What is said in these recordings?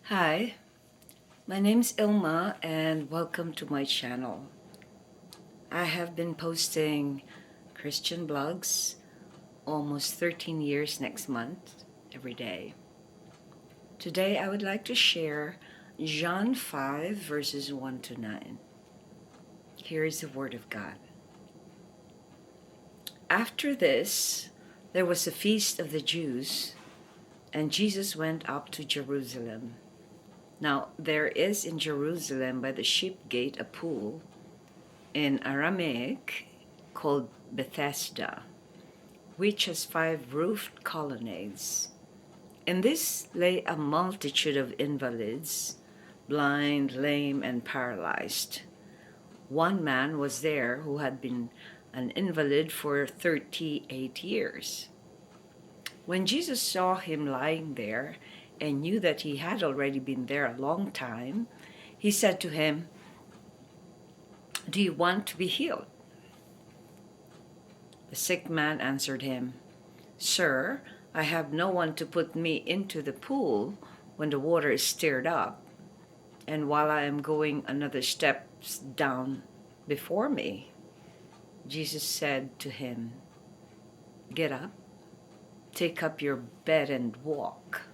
Hi, my name's Ilma and welcome to my channel. I have been posting Christian blogs almost 13 years next month, every day. Today I would like to share John 5 verses 1 to 9. Here is the Word of God. After this, there was a feast of the Jews, and Jesus went up to Jerusalem. Now there is in Jerusalem by the sheep gate a pool, in Aramaic called Bethesda, which has 5 roofed colonnades. In this lay a multitude of invalids, blind, lame, and paralyzed. One man was there who had been an invalid for 38 years. When Jesus saw him lying there and knew that he had already been there a long time, he said to him, "Do you want to be healed?" The sick man answered him, "Sir, I have no one to put me into the pool when the water is stirred up, and while I am going another steps down before me." Jesus said to him, "Get up, take up your bed and walk."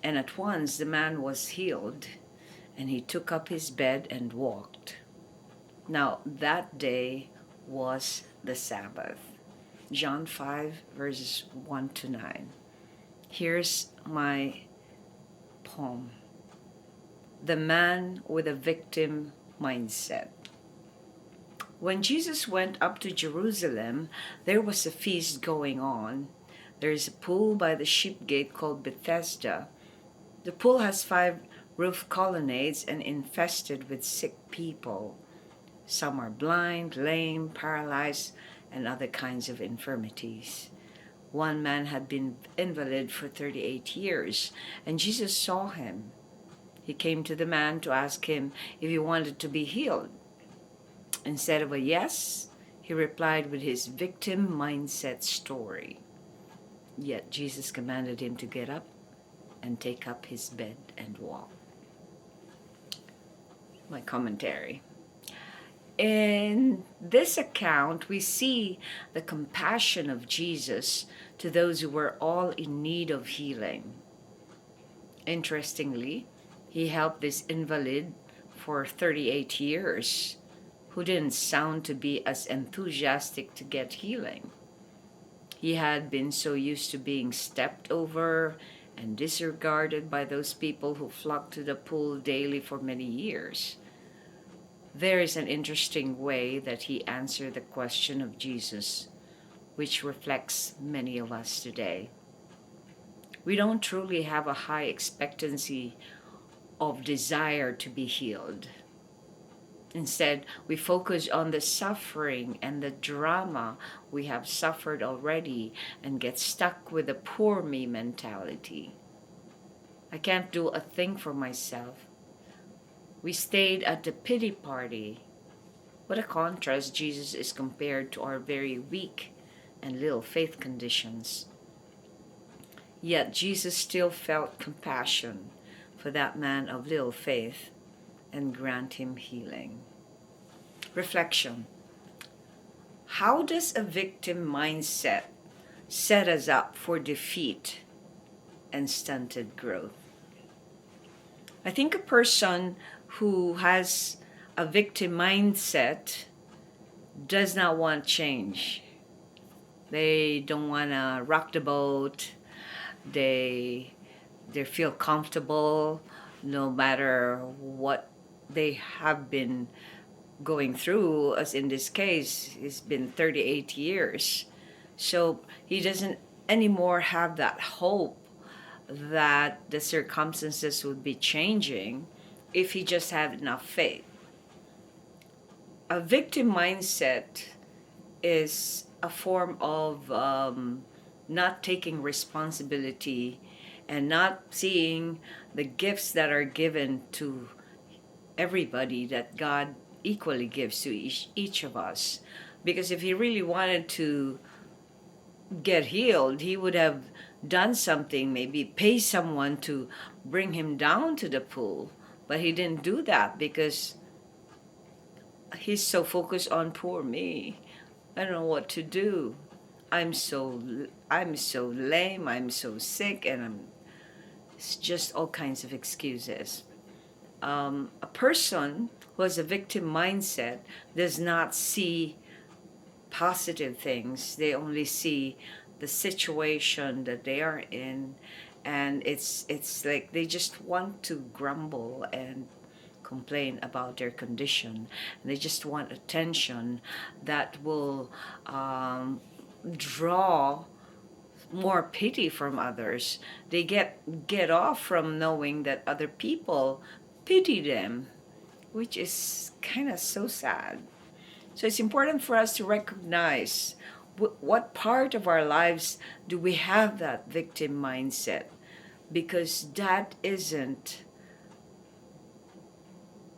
And at once the man was healed, and he took up his bed and walked. Now that day was the Sabbath. John 5 verses 1 to 9. Here's my poem. The man with a victim mindset. When Jesus went up to Jerusalem, there was a feast going on. There is a pool by the sheep gate called Bethesda. The pool has 5 roof colonnades and infested with sick people. Some are blind, lame, paralyzed, and other kinds of infirmities. One man had been invalid for 38 years, and Jesus saw him. He came to the man to ask him if he wanted to be healed. Instead of a yes, he replied with his victim mindset story. Yet Jesus commanded him to get up and take up his bed and walk. My commentary. In this account, we see the compassion of Jesus to those who were all in need of healing. Interestingly, he helped this invalid for 38 years who didn't sound to be as enthusiastic to get healing. He had been so used to being stepped over and disregarded by those people who flocked to the pool daily for many years. There is an interesting way that he answered the question of Jesus, which reflects many of us today. We don't truly have a high expectancy of desire to be healed. Instead, we focus on the suffering and the drama we have suffered already and get stuck with a poor me mentality. I can't do a thing for myself. We stayed at the pity party. What a contrast Jesus is compared to our very weak and little faith conditions. Yet Jesus still felt compassion for that man of little faith and grant him healing. Reflection. How does a victim mindset set us up for defeat and stunted growth? I think a person who has a victim mindset does not want change. They don't want to rock the boat. They feel comfortable no matter what they have been going through, as in this case, it's been 38 years. So he doesn't anymore have that hope that the circumstances would be changing if he just had enough faith. A victim mindset is a form of not taking responsibility and not seeing the gifts that are given to everybody that God equally gives to each of us. Because if he really wanted to get healed, he would have done something, maybe pay someone to bring him down to the pool. But he didn't do that because he's so focused on poor me. I don't know what to do. I'm so lame, I'm so sick, and it's just all kinds of excuses. A person who has a victim mindset does not see positive things. They only see the situation that they are in, and it's like they just want to grumble and complain about their condition. They just want attention that will draw more pity from others. They get off from knowing that other people pity them, which is kind of so sad. So it's important for us to recognize what part of our lives do we have that victim mindset, because that isn't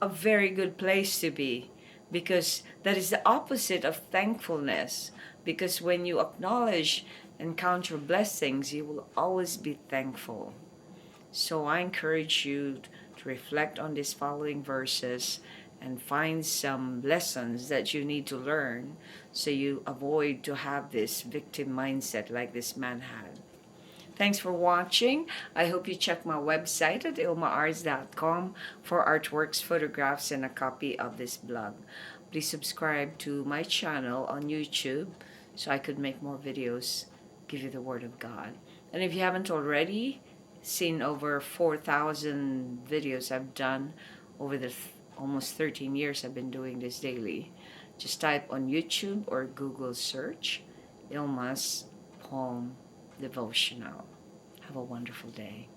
a very good place to be, because that is the opposite of thankfulness. Because when you acknowledge and count your blessings, you will always be thankful. So I encourage you to reflect on these following verses and find some lessons that you need to learn so you avoid to have this victim mindset like this man had. Thanks for watching. I hope you check my website at ilmaars.com for artworks, photographs, and a copy of this blog. Please subscribe to my channel on YouTube so I could make more videos, give you the Word of God. And if you haven't already seen over 4,000 videos I've done over the almost 13 years I've been doing this daily, just type on YouTube or Google search Ilma's Poem Devotional. Have a wonderful day.